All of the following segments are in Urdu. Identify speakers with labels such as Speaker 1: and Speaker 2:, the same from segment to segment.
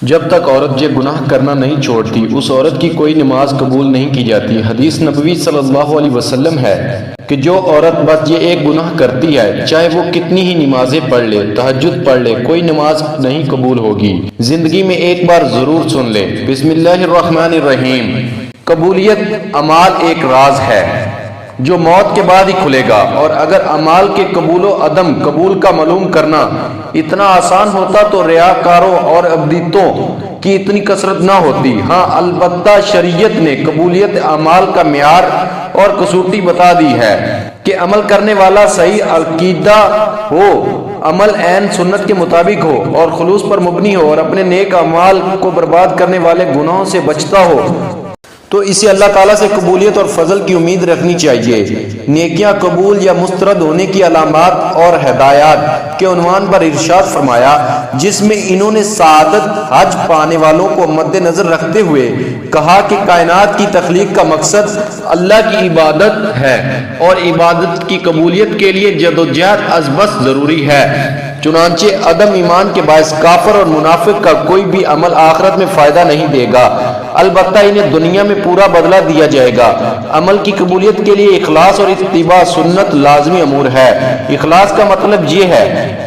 Speaker 1: جب تک عورت یہ گناہ کرنا نہیں چھوڑتی اس عورت کی کوئی نماز قبول نہیں کی جاتی۔ حدیث نبوی صلی اللہ علیہ وسلم ہے کہ جو عورت بس یہ ایک گناہ کرتی ہے چاہے وہ کتنی ہی نمازیں پڑھ لے، تہجد پڑھ لے، کوئی نماز نہیں قبول ہوگی۔ زندگی میں ایک بار ضرور سن لے، بسم اللہ الرحمن الرحیم۔ قبولیت اعمال ایک راز ہے جو موت کے بعد ہی کھلے گا، اور اگر اعمال کے قبول و عدم قبول کا معلوم کرنا اتنا آسان ہوتا تو ریاکاروں اور عبدیتوں کی اتنی کثرت نہ ہوتی۔ ہاں البتہ شریعت نے قبولیت اعمال کا معیار اور کسوٹی بتا دی ہے کہ عمل کرنے والا صحیح عقیدہ ہو، عمل عین سنت کے مطابق ہو اور خلوص پر مبنی ہو، اور اپنے نیک اعمال کو برباد کرنے والے گناہوں سے بچتا ہو، تو اسے اللہ تعالیٰ سے قبولیت اور فضل کی امید رکھنی چاہیے۔ نیکیاں قبول یا مسترد ہونے کی علامات اور ہدایات کے عنوان پر ارشاد فرمایا، جس میں انہوں نے سعادت حج پانے والوں کو مد نظر رکھتے ہوئے کہا کہ کائنات کی تخلیق کا مقصد اللہ کی عبادت ہے اور عبادت کی قبولیت کے لیے جدوجہد از بس ضروری ہے۔ چنانچہ عدم ایمان کے باعث کافر اور منافق کا کوئی بھی عمل آخرت میں فائدہ نہیں دے گا، البتہ انہیں دنیا میں پورا بدلہ دیا جائے گا۔ عمل کی قبولیت کے لیے اخلاص اور اتباع سنت لازمی امور ہے۔ اخلاص کا مطلب یہ ہے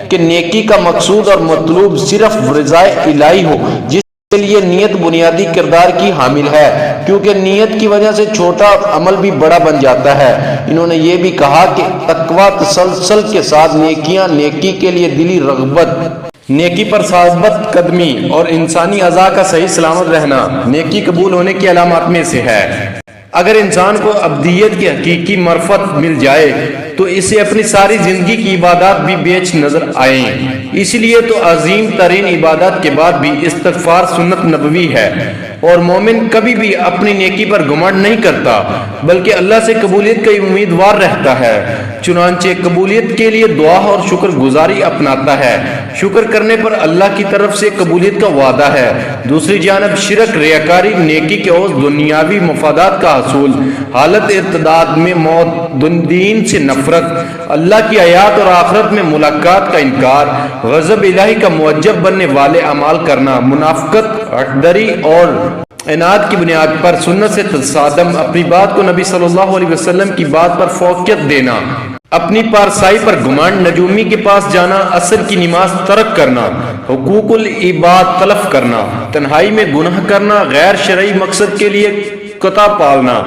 Speaker 1: کہ نیکی کا مقصود اور مطلوب صرف رضائے الہی ہو، جس کے لیے نیت بنیادی کردار کی حامل ہے، کیونکہ نیت کی وجہ سے چھوٹا عمل بھی بڑا بن جاتا ہے۔ انہوں نے یہ بھی کہا کہ تقویٰ تسلسل کے ساتھ نیکیاں، نیکی کے لیے دلی رغبت، نیکی پر ثابت قدمی اور انسانی اعضاء کا صحیح سلامت رہنا نیکی قبول ہونے کی علامات میں سے ہے۔ اگر انسان کو ابدیت کی حقیقی معرفت مل جائے تو اسے اپنی ساری زندگی کی عبادات بھی بیچ نظر آئیں۔ اس لیے تو عظیم ترین عبادات کے بعد بھی استغفار سنت نبوی ہے، اور مومن کبھی بھی اپنی نیکی پر گھمنڈ نہیں کرتا بلکہ اللہ سے قبولیت کا امیدوار رہتا ہے۔ چنانچہ قبولیت کے لیے دعا اور شکر گزاری اپناتا ہے۔ شکر کرنے پر اللہ کی طرف سے قبولیت کا وعدہ ہے۔ دوسری جانب شرک، ریاکاری، نیکی کے عوض دنیاوی مفادات کا حصول، حالت ارتداد میں موت، دین سے نفرت، اللہ کی آیات اور آخرت میں ملاقات کا انکار، غضب الہی کا موجب بننے والے اعمال کرنا، منافقت، ہٹدری اور عناد کی بنیاد پر سنت سے تصادم، اپنی بات کو نبی صلی اللہ علیہ وسلم کی بات پر فوقیت دینا، اپنی پارسائی پر گھمنڈ، نجومی کے پاس جانا، عصر کی نماز ترک کرنا، حقوق العباد تلف کرنا، تنہائی میں گناہ کرنا، غیر شرعی مقصد کے لیے کتا پالنا،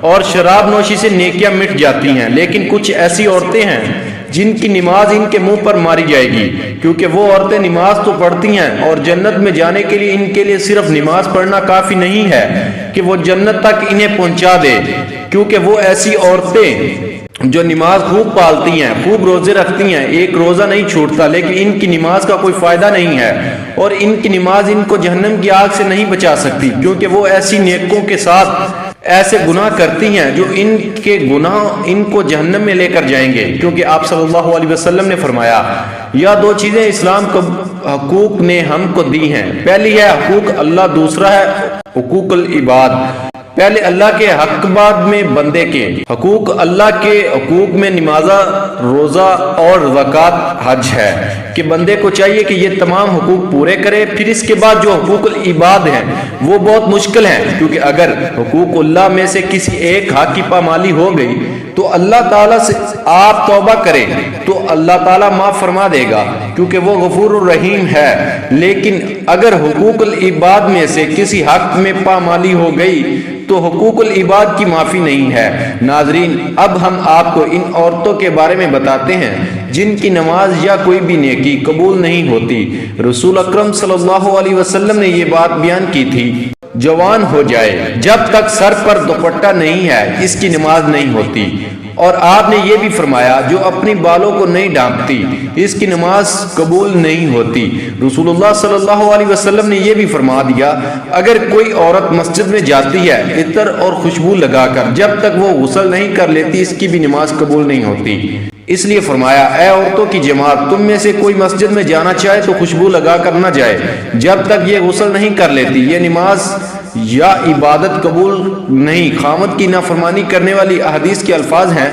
Speaker 1: اور شراب نوشی سے نیکیاں مٹ جاتی ہیں۔ لیکن کچھ ایسی عورتیں ہیں جن کی نماز ان کے منہ پر ماری جائے گی، کیونکہ وہ عورتیں نماز تو پڑھتی ہیں اور جنت میں جانے کے لیے ان کے لیے صرف نماز پڑھنا کافی نہیں ہے کہ وہ جنت تک انہیں پہنچا دے، کیونکہ وہ ایسی عورتیں جو نماز خوب پالتی ہیں، خوب روزے رکھتی ہیں، ایک روزہ نہیں چھوڑتا، لیکن ان کی نماز کا کوئی فائدہ نہیں ہے، اور ان کی نماز ان کو جہنم کی آگ سے نہیں بچا سکتی، کیونکہ وہ ایسی نیکوں کے ساتھ ایسے گناہ کرتی ہیں جو ان کے گناہ ان کو جہنم میں لے کر جائیں گے، کیونکہ آپ صلی اللہ علیہ وسلم نے فرمایا، یا دو چیزیں اسلام کو حقوق نے ہم کو دی ہیں، پہلی ہے حقوق اللہ، دوسرا ہے حقوق العباد۔ پہلے اللہ کے حق، بعد میں بندے کے حقوق۔ اللہ کے حقوق میں نماز، روزہ اور زکوٰۃ، حج ہے کہ بندے کو چاہیے کہ یہ تمام حقوق پورے کرے۔ پھر اس کے بعد جو حقوق العباد ہیں وہ بہت مشکل ہیں، کیونکہ اگر حقوق اللہ میں سے کسی ایک حق کی پامالی ہو گئی تو اللہ تعالیٰ سے آپ توبہ کریں تو اللہ تعالیٰ معاف فرما دے گا، کیونکہ وہ غفور الرحیم ہے۔ لیکن اگر حقوق العباد میں سے کسی حق میں پامالی ہو گئی تو حقوق العباد کی معافی نہیں ہے۔ ناظرین، اب ہم آپ کو ان عورتوں کے بارے میں بتاتے ہیں جن کی نماز یا کوئی بھی نیکی قبول نہیں ہوتی۔ رسول اکرم صلی اللہ علیہ وسلم نے یہ بات بیان کی تھی، جوان ہو جائے جب تک سر پر دوپٹہ نہیں ہے اس کی نماز نہیں ہوتی، اور آپ نے یہ بھی فرمایا جو اپنی بالوں کو نہیں ڈھانپتی اس کی نماز قبول نہیں ہوتی۔ رسول اللہ صلی اللہ علیہ وسلم نے یہ بھی فرما دیا، اگر کوئی عورت مسجد میں جاتی ہے عطر اور خوشبو لگا کر، جب تک وہ غسل نہیں کر لیتی اس کی بھی نماز قبول نہیں ہوتی۔ اس لیے فرمایا، اے عورتوں کی جماعت، تم میں سے کوئی مسجد میں جانا چاہے تو خوشبو لگا کر نہ جائے جب تک یہ غسل نہیں کر لیتی، یہ نماز یا عبادت قبول نہیں۔ خامد کی نافرمانی کرنے والی احادیث کے الفاظ ہیں،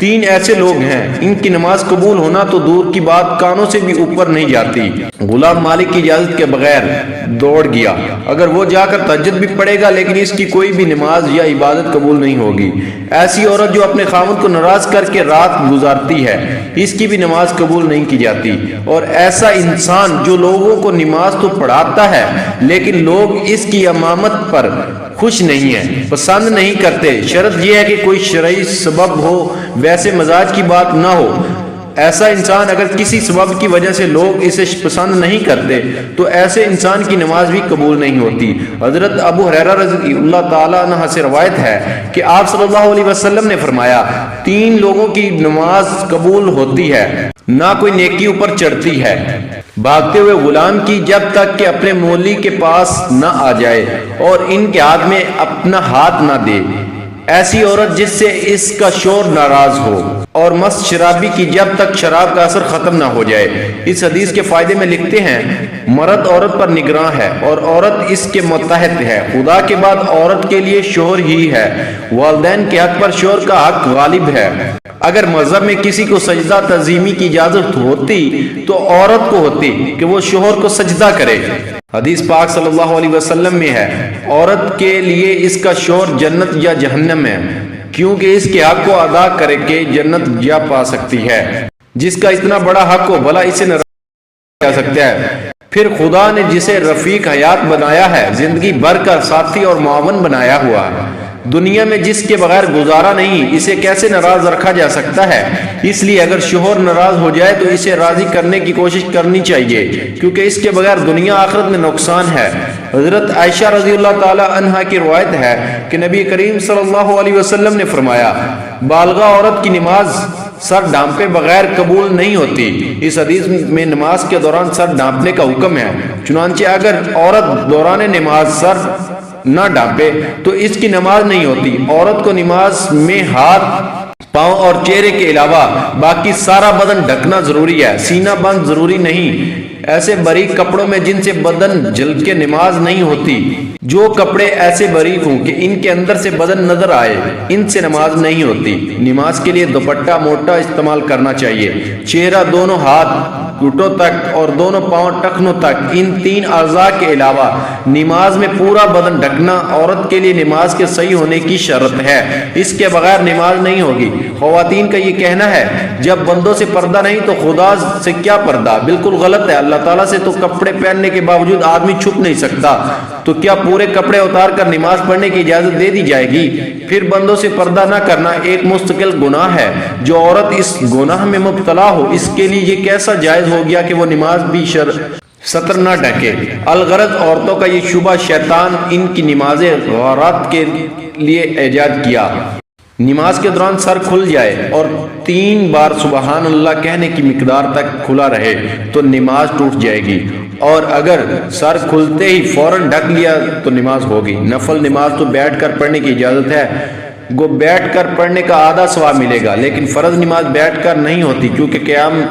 Speaker 1: تین ایسے لوگ ہیں ان کی نماز قبول ہونا تو دور کی بات کانوں سے بھی اوپر نہیں جاتی۔ غلام مالک کی اجازت کے بغیر دوڑ گیا، اگر وہ جا کر تہجد بھی پڑھے گا لیکن اس کی کوئی بھی نماز یا عبادت قبول نہیں ہوگی۔ ایسی عورت جو اپنے خاوند کو ناراض کر کے رات گزارتی ہے، اس کی بھی نماز قبول نہیں کی جاتی۔ اور ایسا انسان جو لوگوں کو نماز تو پڑھاتا ہے لیکن لوگ اس کی امامت پر خوش نہیں ہیں، پسند نہیں کرتے، شرط یہ ہے کہ کوئی شرعی سبب ہو، ویسے مزاج کی بات نہ ہو۔ ایسا انسان اگر کسی سبب کی وجہ سے لوگ اسے پسند نہیں کرتے تو ایسے انسان کی نماز بھی قبول نہیں ہوتی۔ حضرت ابو ہریرہ رضی اللہ تعالیٰ عنہ سے روایت ہے کہ آپ صلی اللہ علیہ وسلم نے فرمایا، تین لوگوں کی نماز قبول ہوتی ہے، نہ کوئی نیکی اوپر چڑھتی ہے، بھاگتے ہوئے غلام کی جب تک کہ اپنے مولی کے پاس نہ آ جائے اور ان کے ہاتھ میں اپنا ہاتھ نہ دے، ایسی عورت جس سے اس کا شوہر ناراض ہو، اور مست شرابی کی جب تک شراب کا اثر ختم نہ ہو جائے۔ اس حدیث کے فائدے میں لکھتے ہیں، مرد عورت پر نگراں ہے اور عورت اس کے متحد ہے۔ خدا کے بعد عورت کے لیے شوہر ہی ہے، والدین کے حق پر شوہر کا حق غالب ہے۔ اگر مذہب میں کسی کو سجدہ تعظیمی کی اجازت ہوتی تو عورت کو ہوتی کہ وہ شوہر کو سجدہ کرے۔ حدیث پاک صلی اللہ علیہ وسلم میں ہے، عورت کے لیے اس کا شوہر جنت یا جہنم ہے، کیونکہ اس کے حق کو ادا کر کے جنت جا پا سکتی ہے۔ جس کا اتنا بڑا حق ہو بھلا اسے ناراض کیا سکتا ہے؟ پھر خدا نے جسے رفیق حیات بنایا ہے، زندگی بھر کا ساتھی اور معاون بنایا ہوا ہے، دنیا میں جس کے بغیر گزارا نہیں، اسے کیسے ناراض رکھا جا سکتا ہے؟ اس لیے اگر شوہر ناراض ہو جائے تو اسے راضی کرنے کی کوشش کرنی چاہیے، کیونکہ اس کے بغیر دنیا آخرت میں نقصان ہے۔ حضرت عائشہ رضی اللہ تعالی عنہا کی روایت ہے کہ نبی کریم صلی اللہ علیہ وسلم نے فرمایا، بالغہ عورت کی نماز سر ڈھانپے بغیر قبول نہیں ہوتی۔ اس حدیث میں نماز کے دوران سر ڈھانپنے کا حکم ہے، چنانچہ اگر عورت دوران نماز سر نہ ڈھانپے تو اس کی نماز نہیں ہوتی۔ عورت کو نماز میں ہاتھ، پاؤں اور چہرے کے علاوہ باقی سارا بدن ڈھکنا ضروری ہے، سینہ بند ضروری نہیں۔ ایسے باریک کپڑوں میں جن سے بدن جھلک کے نماز نہیں ہوتی، جو کپڑے ایسے باریک ہوں کہ ان کے اندر سے بدن نظر آئے، ان سے نماز نہیں ہوتی۔ نماز کے لیے دوپٹہ موٹا استعمال کرنا چاہیے۔ چہرہ، دونوں ہاتھ گھٹوں تک اور دونوں پاؤں ٹخنوں تک، ان تین اعضاء کے علاوہ نماز میں پورا بدن ڈھکنا عورت کے لیے نماز کے صحیح ہونے کی شرط ہے، اس کے بغیر نماز نہیں ہوگی۔ خواتین کا یہ کہنا ہے جب بندوں سے پردہ نہیں تو خدا سے کیا پردہ، بالکل غلط ہے۔ اللہ تعالیٰ سے تو کپڑے پہننے کے باوجود آدمی چھپ نہیں سکتا، تو کیا پورے کپڑے اتار کر نماز پڑھنے کی اجازت دے دی جائے گی؟ پھر بندوں سے پردہ نہ کرنا ایک مستقل گناہ ہے۔ جو عورت اس گناہ میں مبتلا ہو، اس کے لیے یہ کیسا جائز ہو گیا کہ وہ نماز بھی سطر نہ ڈھکے۔ الغرض عورتوں کا یہ شبہ شیطان ان کی نمازیں غارات کے لیے ایجاد کیا۔ نماز کے دوران سر کھل جائے اور 3 بار سبحان اللہ کہنے کی مقدار تک کھلا رہے تو نماز ٹوٹ جائے گی، اور اگر سر کھلتے ہی فوراً ڈھک لیا تو نماز ہوگی۔ نفل نماز تو بیٹھ کر پڑھنے کی اجازت ہے، گو بیٹھ کر پڑھنے کا آدھا ثواب ملے گا، لیکن فرض نماز بیٹھ کر نہیں ہوتی، کیونکہ قیام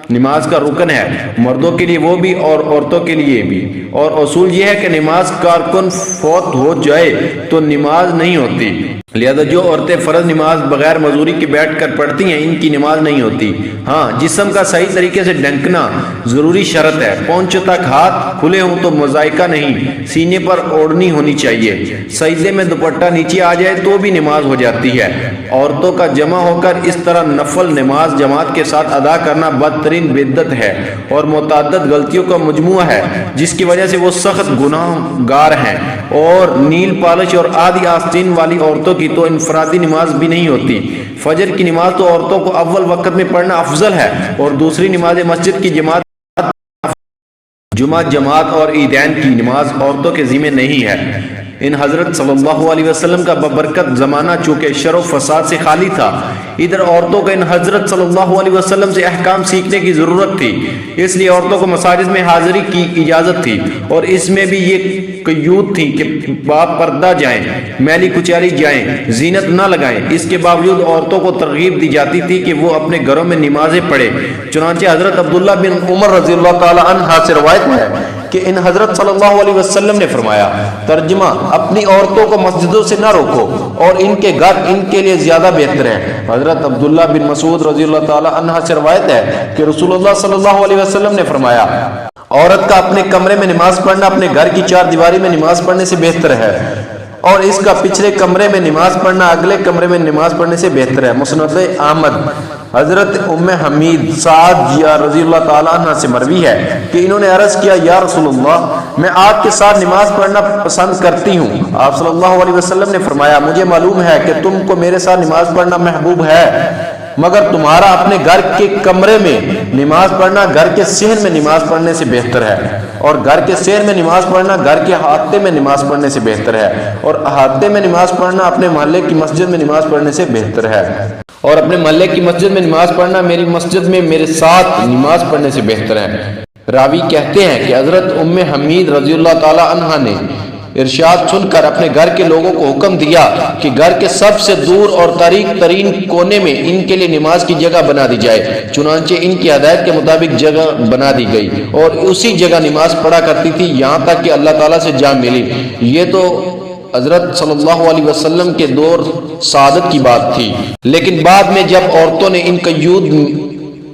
Speaker 1: نماز کا رکن ہے، مردوں کے لیے وہ بھی اور عورتوں کے لیے بھی۔ اور اصول یہ ہے کہ نماز کارکن فوت ہو جائے تو نماز نہیں ہوتی، لہذا جو عورتیں فرض نماز بغیر معذوری کے بیٹھ کر پڑھتی ہیں ان کی نماز نہیں ہوتی۔ ہاں، جسم کا صحیح طریقے سے ڈھکنا ضروری شرط ہے، پونچھ تک ہاتھ کھلے ہوں تو مذائقہ نہیں، سینے پر اوڑھنی ہونی چاہیے، سجدے میں دوپٹہ نیچے آ جائے تو بھی نماز ہو جاتی ہے۔ عورتوں کا جمع ہو کر اس طرح نفل نماز جماعت کے ساتھ ادا کرنا بدترین بدعت ہے اور متعدد غلطیوں کا مجموعہ ہے، جس کی وجہ سے وہ سخت گناہ گار ہیں۔ اور نیل پالش اور آدھی آستین والی عورتوں کی تو انفرادی نماز بھی نہیں ہوتی۔ فجر کی نماز تو عورتوں کو اول وقت میں پڑھنا افضل ہے، اور دوسری نماز مسجد کی جمعہ جماعت اور عیدین کی نماز عورتوں کے ذمہ نہیں ہے۔ ان حضرت صلی اللہ علیہ وسلم کا ببرکت زمانہ چونکہ شر و فساد سے خالی تھا، ادھر عورتوں کو ان حضرت صلی اللہ علیہ وسلم سے احکام سیکھنے کی ضرورت تھی، اس لیے عورتوں کو مساجد میں حاضری کی اجازت تھی، اور اس میں بھی یہ قیود تھی کہ پردہ جائیں، میلی کچیلی جائیں، زینت نہ لگائیں۔ اس کے باوجود عورتوں کو ترغیب دی جاتی تھی کہ وہ اپنے گھروں میں نمازیں پڑھیں۔ چنانچہ حضرت عبداللہ بن عمر رضی اللہ تعالی عنہ سے روایت ہے کہ ان حضرت صلی اللہ علیہ وسلم نے فرمایا، ترجمہ: اپنی عورتوں کو مسجدوں سے نہ روکو، اور ان کے گھر ان کے لیے زیادہ بہتر ہیں۔ حضرت عبداللہ بن مسعود رضی اللہ تعالی عنہ سے روایت ہے کہ رسول اللہ صلی اللہ علیہ وسلم نے فرمایا عورت کا اپنے کمرے میں نماز پڑھنا اپنے گھر کی چار دیواری میں نماز پڑھنے سے بہتر ہے، اور اس کا پچھلے کمرے میں نماز پڑھنا اگلے کمرے میں نماز پڑھنے سے بہتر ہے۔ مسند احمد حضرت ام حمید سعد رضی اللہ تعالیٰ عنہ سے مروی ہے کہ انہوں نے عرض کیا یا رسول اللہ میں آپ کے ساتھ نماز پڑھنا پسند کرتی ہوں۔ آپ صلی اللہ علیہ وسلم نے فرمایا مجھے معلوم ہے کہ تم کو میرے ساتھ نماز پڑھنا محبوب ہے، مگر تمہارا اپنے گھر کے کمرے میں نماز پڑھنا گھر کے صحن میں نماز پڑھنے سے بہتر ہے، اور گھر کے صحن میں نماز پڑھنا گھر کے احاطے میں نماز پڑھنے سے بہتر ہے، اور احاطے میں نماز پڑھنا اپنے محلے کی مسجد میں نماز پڑھنے سے بہتر ہے، اور اپنے محلے کی مسجد میں نماز پڑھنا میری مسجد میں میرے ساتھ نماز پڑھنے سے بہتر ہے۔ راوی کہتے ہیں کہ حضرت ام حمید رضی اللہ تعالی عنہ نے ارشاد سن کر اپنے گھر کے لوگوں کو حکم دیا کہ گھر کے سب سے دور اور تاریک ترین کونے میں ان کے لیے نماز کی جگہ بنا دی جائے، چنانچہ ان کی ہدایت کے مطابق جگہ بنا دی گئی اور اسی جگہ نماز پڑھا کرتی تھی یہاں تک کہ اللہ تعالیٰ سے جا ملی۔ یہ تو حضرت صلی اللہ علیہ وسلم کے دور سعادت کی بات تھی، لیکن بعد میں جب عورتوں نے ان قیود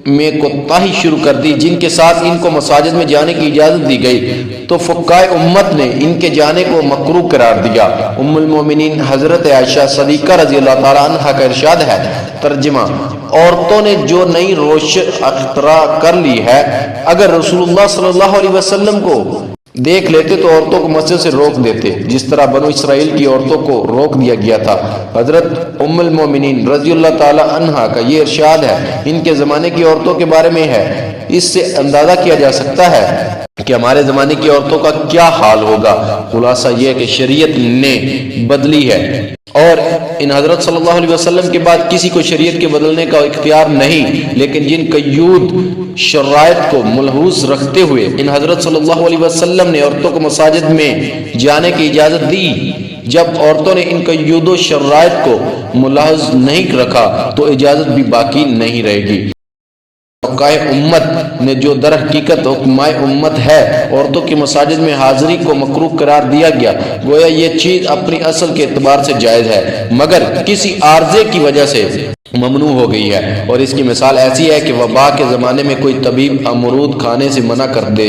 Speaker 1: میں کوتاہی شروع کر دی جن کے ساتھ ان کو مساجد میں جانے کی اجازت دی گئی تو فقہائے امت نے ان کے جانے کو مکروہ قرار دیا۔ ام المومنین حضرت عائشہ صدیقہ رضی اللہ تعالی عنہا کا ارشاد ہے، ترجمہ عورتوں نے جو نئی روش اختراع کر لی ہے اگر رسول اللہ صلی اللہ علیہ وسلم کو دیکھ لیتے تو عورتوں کو مسجد سے روک دیتے جس طرح بنو اسرائیل کی عورتوں کو روک دیا گیا تھا۔ حضرت ام المومنین رضی اللہ تعالی عنہا کا یہ ارشاد ہے ان کے زمانے کی عورتوں کے بارے میں ہے، اس سے اندازہ کیا جا سکتا ہے کہ ہمارے زمانے کی عورتوں کا کیا حال ہوگا۔ خلاصہ یہ کہ شریعت نے بدلی ہے اور ان حضرت صلی اللہ علیہ وسلم کے بعد کسی کو شریعت کے بدلنے کا اختیار نہیں، لیکن جن قیود شرائط کو ملحوظ رکھتے ہوئے ان حضرت صلی اللہ علیہ وسلم نے عورتوں کو مساجد میں جانے کی اجازت دی، جب عورتوں نے ان قیود و شرائط کو ملحوظ نہیں رکھا تو اجازت بھی باقی نہیں رہے گی۔ فقہائے امت نے جو در حقیقت حکمائے امت ہے عورتوں کی مساجد میں حاضری کو مکروہ قرار دیا گیا، گویا یہ چیز اپنی اصل کے اعتبار سے جائز ہے مگر کسی عارضے کی وجہ سے ممنوع ہو گئی ہے، اور اس کی مثال ایسی ہے کہ وبا کے زمانے میں کوئی طبیب امرود کھانے سے منع کر دے۔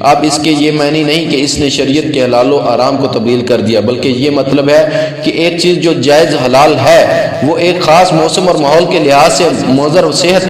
Speaker 1: اب اس کے یہ معنی نہیں کہ اس نے شریعت کے حلال و حرام کو تبدیل کر دیا، بلکہ یہ مطلب ہے کہ ایک چیز جو جائز حلال ہے وہ ایک خاص موسم اور ماحول کے لحاظ سے مضر صحت